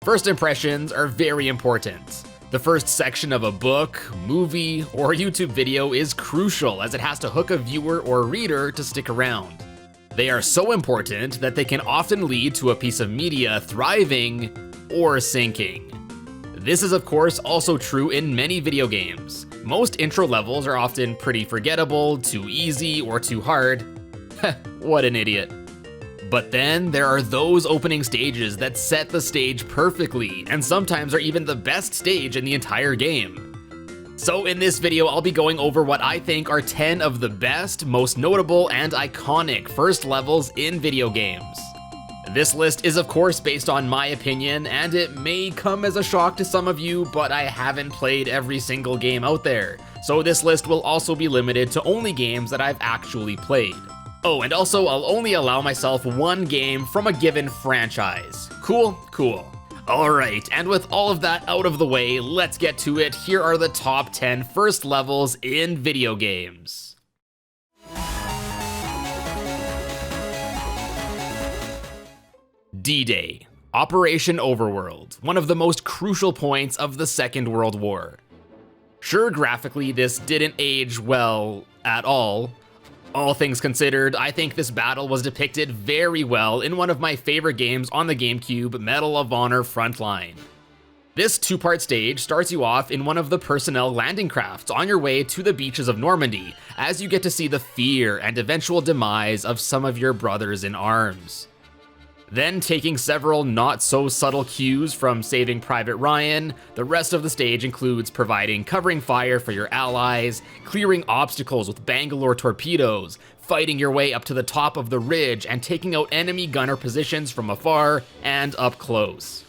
First impressions are very important. The first section of a book, movie, or YouTube video is crucial as it has to hook a viewer or reader to stick around. They are so important that they can often lead to a piece of media thriving or sinking. This is of course also true in many video games. Most intro levels are often pretty forgettable, too easy, or too hard. What an idiot. But then there are those opening stages that set the stage perfectly, and sometimes are even the best stage in the entire game. So in this video, I'll be going over what I think are 10 of the best, most notable, and iconic first levels in video games. This list is of course based on my opinion, and it may come as a shock to some of you, but I haven't played every single game out there, so this list will also be limited to only games that I've actually played. Oh, and also I'll only allow myself one game from a given franchise. Cool? Cool. Alright, and with all of that out of the way, let's get to it. Here are the top 10 first levels in video games. D-Day, Operation Overworld, one of the most crucial points of the Second World War. Sure, graphically this didn't age well at all. All things considered, I think this battle was depicted very well in one of my favorite games on the GameCube, Medal of Honor Frontline. This two-part stage starts you off in one of the personnel landing crafts on your way to the beaches of Normandy, as you get to see the fear and eventual demise of some of your brothers in arms. Then, taking several not-so-subtle cues from Saving Private Ryan, the rest of the stage includes providing covering fire for your allies, clearing obstacles with Bangalore torpedoes, fighting your way up to the top of the ridge, and taking out enemy gunner positions from afar and up close.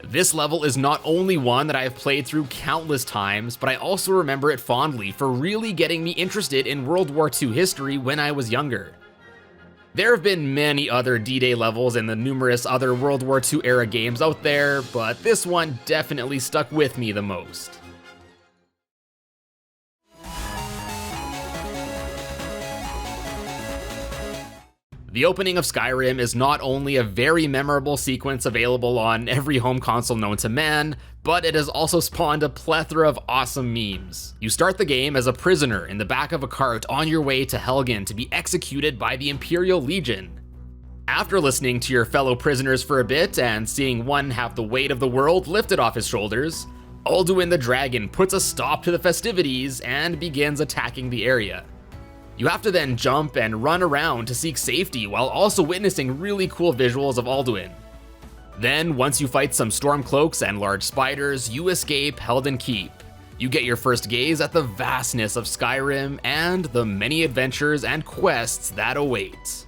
This level is not only one that I have played through countless times, but I also remember it fondly for really getting me interested in World War II history when I was younger. There have been many other D-Day levels in the numerous other World War II era games out there, but this one definitely stuck with me the most. The opening of Skyrim is not only a very memorable sequence available on every home console known to man, but it has also spawned a plethora of awesome memes. You start the game as a prisoner in the back of a cart on your way to Helgen to be executed by the Imperial Legion. After listening to your fellow prisoners for a bit and seeing one have the weight of the world lifted off his shoulders, Alduin the Dragon puts a stop to the festivities and begins attacking the area. You have to then jump and run around to seek safety while also witnessing really cool visuals of Alduin. Then, once you fight some Stormcloaks and large spiders, you escape Helden Keep. You get your first gaze at the vastness of Skyrim and the many adventures and quests that await.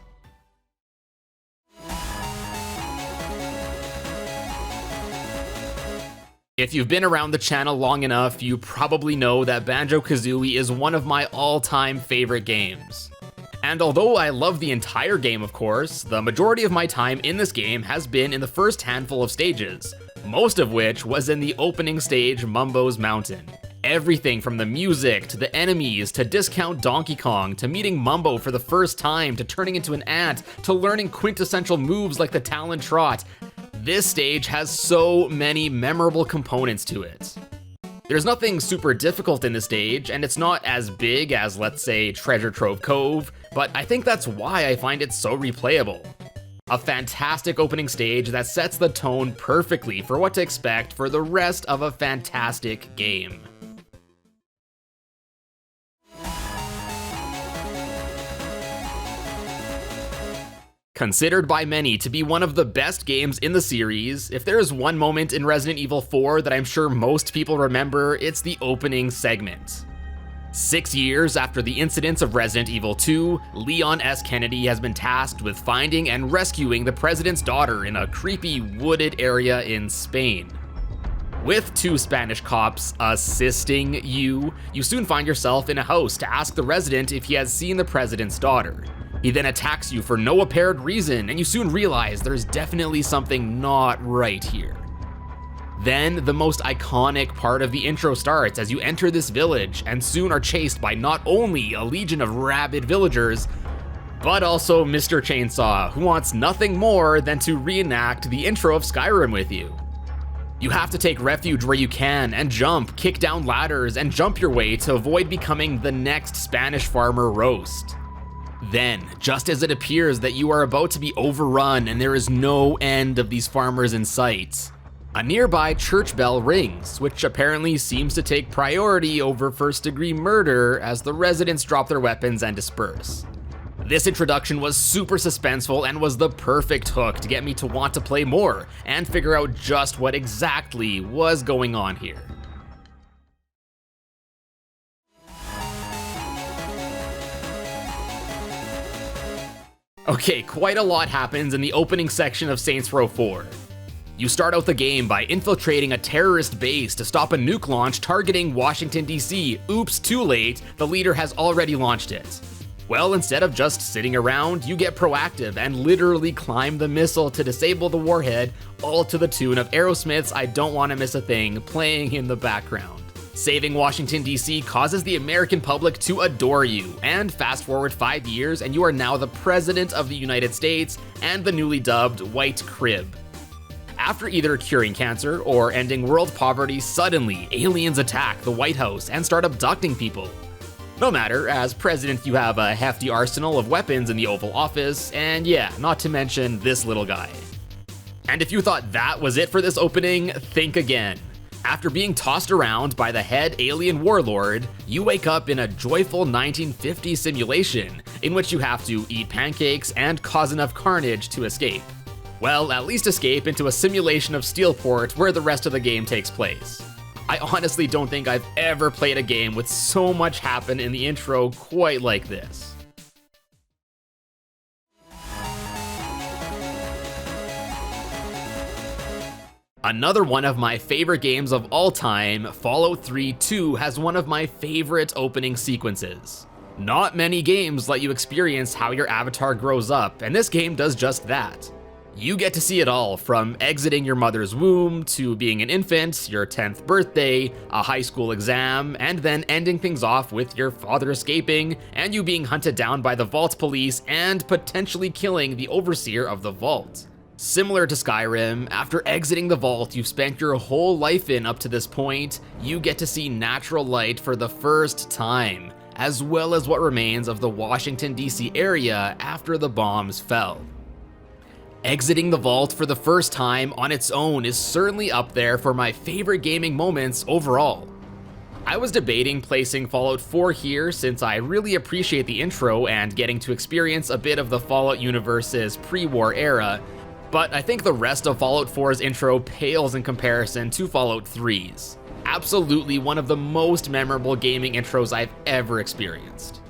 If you've been around the channel long enough, you probably know that BanjoKazooie is one of my all-time favorite games. And although I love the entire game of course, the majority of my time in this game has been in the first handful of stages, most of which was in the opening stage Mumbo's Mountain. Everything from the music, to the enemies, to Discount Donkey Kong, to meeting Mumbo for the first time, to turning into an ant, to learning quintessential moves like the Talon Trot. This stage has so many memorable components to it. There's nothing super difficult in this stage, and it's not as big as, let's say, Treasure Trove Cove, but I think that's why I find it so replayable. A fantastic opening stage that sets the tone perfectly for what to expect for the rest of a fantastic game. Considered by many to be one of the best games in the series, if there is one moment in Resident Evil 4 that I'm sure most people remember, it's the opening segment. 6 years after the incidents of Resident Evil 2, Leon S. Kennedy has been tasked with finding and rescuing the president's daughter in a creepy wooded area in Spain. With 2 Spanish cops assisting you, you soon find yourself in a house to ask the resident if he has seen the president's daughter. He then attacks you for no apparent reason, and you soon realize there's definitely something not right here. Then, the most iconic part of the intro starts as you enter this village, and soon are chased by not only a legion of rabid villagers, but also Mr. Chainsaw, who wants nothing more than to reenact the intro of Skyrim with you. You have to take refuge where you can and jump, kick down ladders, and jump your way to avoid becoming the next Spanish farmer roast. Then, just as it appears that you are about to be overrun and there is no end of these farmers in sight, a nearby church bell rings, which apparently seems to take priority over first-degree murder as the residents drop their weapons and disperse. This introduction was super suspenseful and was the perfect hook to get me to want to play more and figure out just what exactly was going on here. Okay, quite a lot happens in the opening section of Saints Row 4. You start out the game by infiltrating a terrorist base to stop a nuke launch targeting Washington, D.C. Oops, too late, the leader has already launched it. Well, instead of just sitting around, you get proactive and literally climb the missile to disable the warhead, all to the tune of Aerosmith's I Don't Wanna Miss a Thing playing in the background. Saving Washington, D.C. causes the American public to adore you, and fast forward 5 years and you are now the President of the United States and the newly dubbed White Crib. After either curing cancer or ending world poverty, suddenly aliens attack the White House and start abducting people. No matter, as president you have a hefty arsenal of weapons in the Oval Office, and yeah, not to mention this little guy. And if you thought that was it for this opening, think again. After being tossed around by the head alien warlord, you wake up in a joyful 1950s simulation in which you have to eat pancakes and cause enough carnage to escape. Well, at least escape into a simulation of Steelport where the rest of the game takes place. I honestly don't think I've ever played a game with so much happen in the intro quite like this. Another one of my favorite games of all time, Fallout 3 2, has one of my favorite opening sequences. Not many games let you experience how your avatar grows up, and this game does just that. You get to see it all, from exiting your mother's womb, to being an infant, your 10th birthday, a high school exam, and then ending things off with your father escaping, and you being hunted down by the Vault police and potentially killing the overseer of the Vault. Similar to Skyrim, after exiting the Vault you've spent your whole life in up to this point, you get to see natural light for the first time, as well as what remains of the Washington, D.C. area after the bombs fell. Exiting the Vault for the first time on its own is certainly up there for my favorite gaming moments overall. I was debating placing Fallout 4 here since I really appreciate the intro and getting to experience a bit of the Fallout universe's pre-war era, but I think the rest of Fallout 4's intro pales in comparison to Fallout 3's. Absolutely one of the most memorable gaming intros I've ever experienced.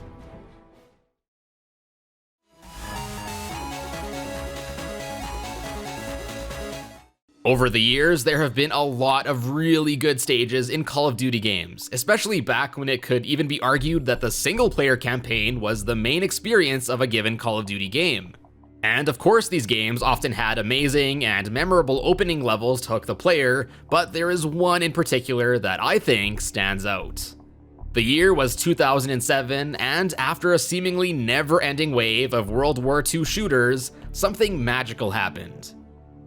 Over the years, there have been a lot of really good stages in Call of Duty games, especially back when it could even be argued that the single-player campaign was the main experience of a given Call of Duty game. And of course these games often had amazing and memorable opening levels to hook the player, but there is one in particular that I think stands out. The year was 2007, and after a seemingly never-ending wave of World War II shooters, something magical happened.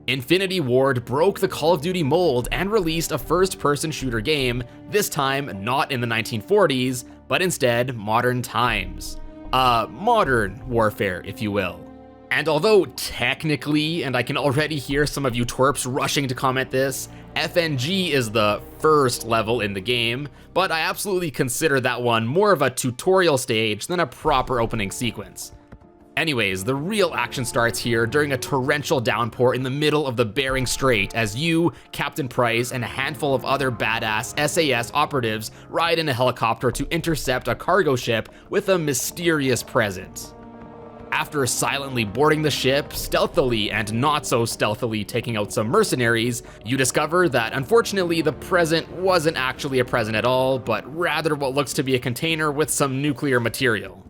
Infinity Ward broke the Call of Duty mold and released a first-person shooter game, this time not in the 1940s, but instead modern times. Modern warfare, if you will. And although technically, and I can already hear some of you twerps rushing to comment this, FNG is the first level in the game, but I absolutely consider that one more of a tutorial stage than a proper opening sequence. Anyways, the real action starts here during a torrential downpour in the middle of the Bering Strait as you, Captain Price, and a handful of other badass SAS operatives ride in a helicopter to intercept a cargo ship with a mysterious present. After silently boarding the ship, stealthily and not so stealthily taking out some mercenaries, you discover that unfortunately the present wasn't actually a present at all, but rather what looks to be a container with some nuclear material.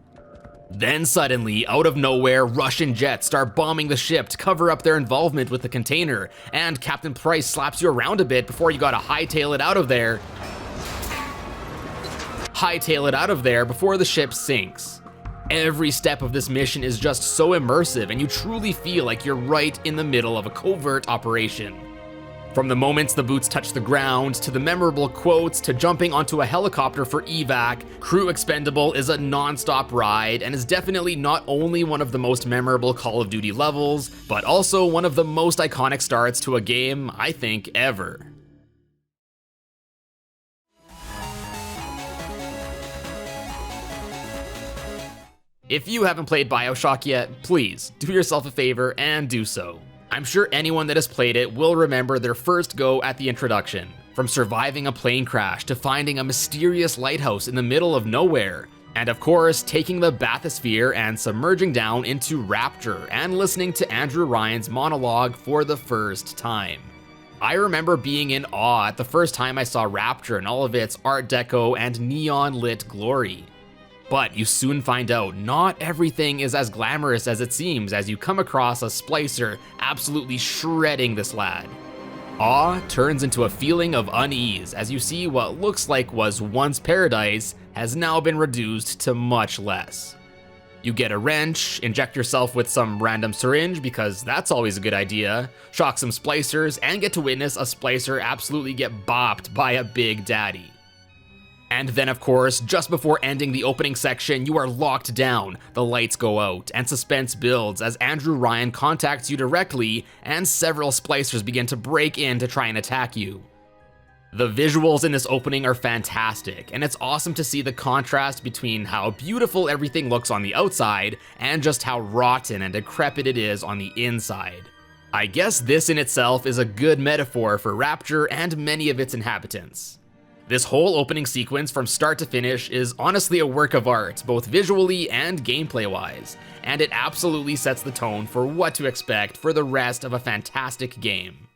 Then suddenly, out of nowhere, Russian jets start bombing the ship to cover up their involvement with the container, and Captain Price slaps you around a bit before you gotta hightail it out of there. Before the ship sinks. Every step of this mission is just so immersive, and you truly feel like you're right in the middle of a covert operation. From the moments the boots touch the ground, to the memorable quotes, to jumping onto a helicopter for evac, Crew Expendable is a non-stop ride and is definitely not only one of the most memorable Call of Duty levels, but also one of the most iconic starts to a game, I think, ever. If you haven't played Bioshock yet, please do yourself a favor and do so. I'm sure anyone that has played it will remember their first go at the introduction. From surviving a plane crash to finding a mysterious lighthouse in the middle of nowhere, and of course taking the bathysphere and submerging down into Rapture and listening to Andrew Ryan's monologue for the first time. I remember being in awe at the first time I saw Rapture in all of its Art Deco and neon lit glory. But you soon find out not everything is as glamorous as it seems as you come across a splicer absolutely shredding this lad. Awe turns into a feeling of unease as you see what looks like was once paradise has now been reduced to much less. You get a wrench, inject yourself with some random syringe because that's always a good idea, shock some splicers, and get to witness a splicer absolutely get bopped by a big daddy. And then of course, just before ending the opening section, you are locked down, the lights go out, and suspense builds as Andrew Ryan contacts you directly, and several splicers begin to break in to try and attack you. The visuals in this opening are fantastic, and it's awesome to see the contrast between how beautiful everything looks on the outside, and just how rotten and decrepit it is on the inside. I guess this in itself is a good metaphor for Rapture and many of its inhabitants. This whole opening sequence from start to finish is honestly a work of art, both visually and gameplay-wise, and it absolutely sets the tone for what to expect for the rest of a fantastic game.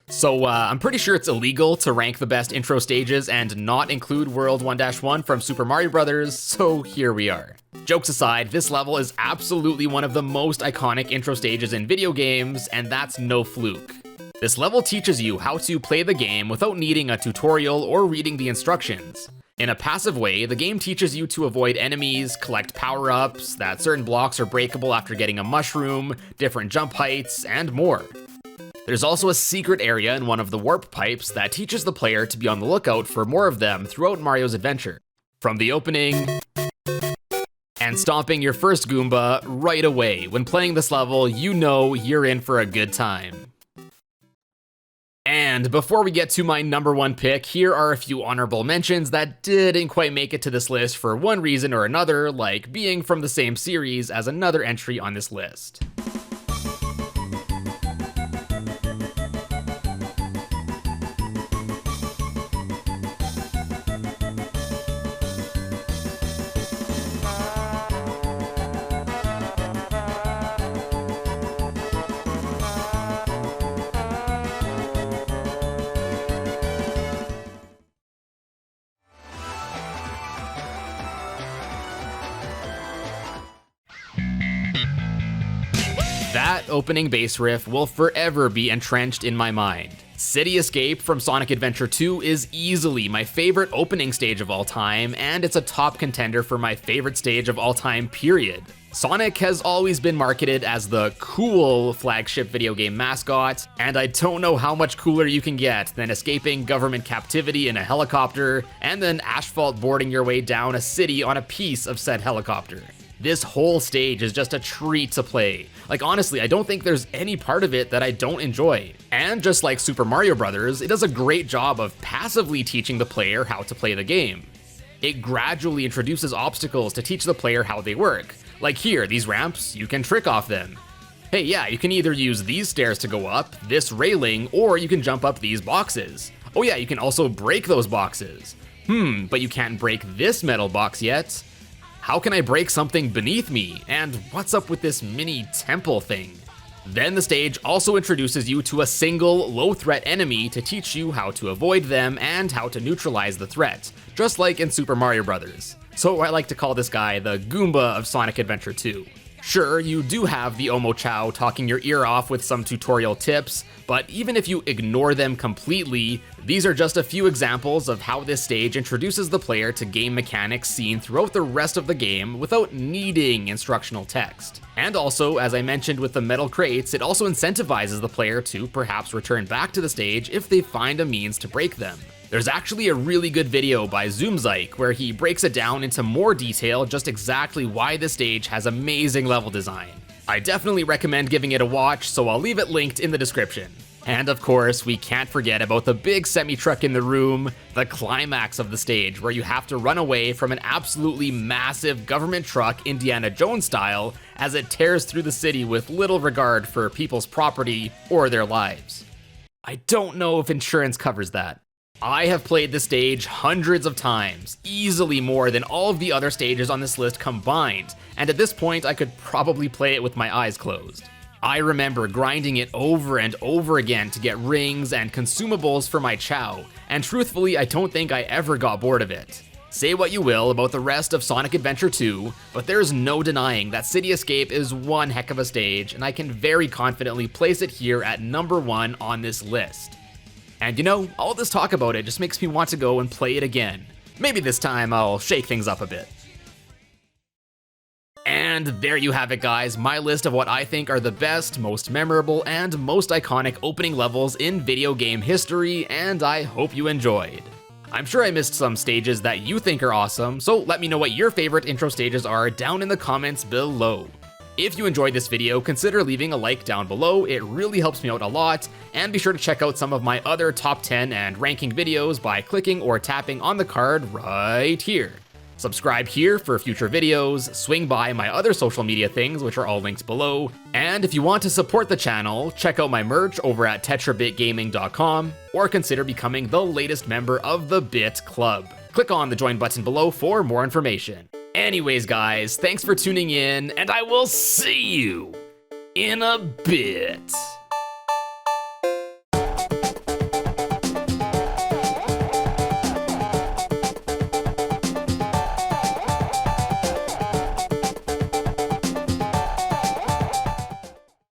So I'm pretty sure it's illegal to rank the best intro stages and not include World 1-1 from Super Mario Bros., so here we are. Jokes aside, this level is absolutely one of the most iconic intro stages in video games, and that's no fluke. This level teaches you how to play the game without needing a tutorial or reading the instructions. In a passive way, the game teaches you to avoid enemies, collect power-ups, that certain blocks are breakable after getting a mushroom, different jump heights, and more. There's also a secret area in one of the warp pipes that teaches the player to be on the lookout for more of them throughout Mario's adventure. From the opening, and stomping your first Goomba right away. When playing this level, you know you're in for a good time. And before we get to my number one pick, here are a few honorable mentions that didn't quite make it to this list for one reason or another, like being from the same series as another entry on this list. That opening bass riff will forever be entrenched in my mind. City Escape from Sonic Adventure 2 is easily my favorite opening stage of all time, and it's a top contender for my favorite stage of all time, period. Sonic has always been marketed as the cool flagship video game mascot, and I don't know how much cooler you can get than escaping government captivity in a helicopter, and then asphalt boarding your way down a city on a piece of said helicopter. This whole stage is just a treat to play. Like honestly, I don't think there's any part of it that I don't enjoy. And just like Super Mario Bros., it does a great job of passively teaching the player how to play the game. It gradually introduces obstacles to teach the player how they work. Like here, these ramps, you can trick off them. Hey yeah, you can either use these stairs to go up, this railing, or you can jump up these boxes. Oh yeah, you can also break those boxes. But you can't break this metal box yet. How can I break something beneath me? And what's up with this mini temple thing? Then the stage also introduces you to a single low-threat enemy to teach you how to avoid them and how to neutralize the threat, just like in Super Mario Bros. So I like to call this guy the Goomba of Sonic Adventure 2. Sure, you do have the Omo Chow talking your ear off with some tutorial tips, but even if you ignore them completely, these are just a few examples of how this stage introduces the player to game mechanics seen throughout the rest of the game without needing instructional text. And also, as I mentioned with the metal crates, it also incentivizes the player to perhaps return back to the stage if they find a means to break them. There's actually a really good video by Zoomzyke where he breaks it down into more detail just exactly why this stage has amazing level design. I definitely recommend giving it a watch, so I'll leave it linked in the description. And of course, we can't forget about the big semi-truck in the room, the climax of the stage where you have to run away from an absolutely massive government truck Indiana Jones style as it tears through the city with little regard for people's property or their lives. I don't know if insurance covers that. I have played this stage hundreds of times, easily more than all of the other stages on this list combined, and at this point I could probably play it with my eyes closed. I remember grinding it over and over again to get rings and consumables for my Chow, and truthfully I don't think I ever got bored of it. Say what you will about the rest of Sonic Adventure 2, but there's no denying that City Escape is one heck of a stage, and I can very confidently place it here at number 1 on this list. And you know, all this talk about it just makes me want to go and play it again. Maybe this time I'll shake things up a bit. And there you have it, guys, my list of what I think are the best, most memorable, and most iconic opening levels in video game history, and I hope you enjoyed. I'm sure I missed some stages that you think are awesome, so let me know what your favorite intro stages are down in the comments below. If you enjoyed this video, consider leaving a like down below, it really helps me out a lot, and be sure to check out some of my other top 10 and ranking videos by clicking or tapping on the card right here. Subscribe here for future videos, swing by my other social media things which are all linked below, and if you want to support the channel, check out my merch over at TetraBitGaming.com, or consider becoming the latest member of the Bit Club. Click on the join button below for more information. Anyways guys, thanks for tuning in, and I will see you in a bit.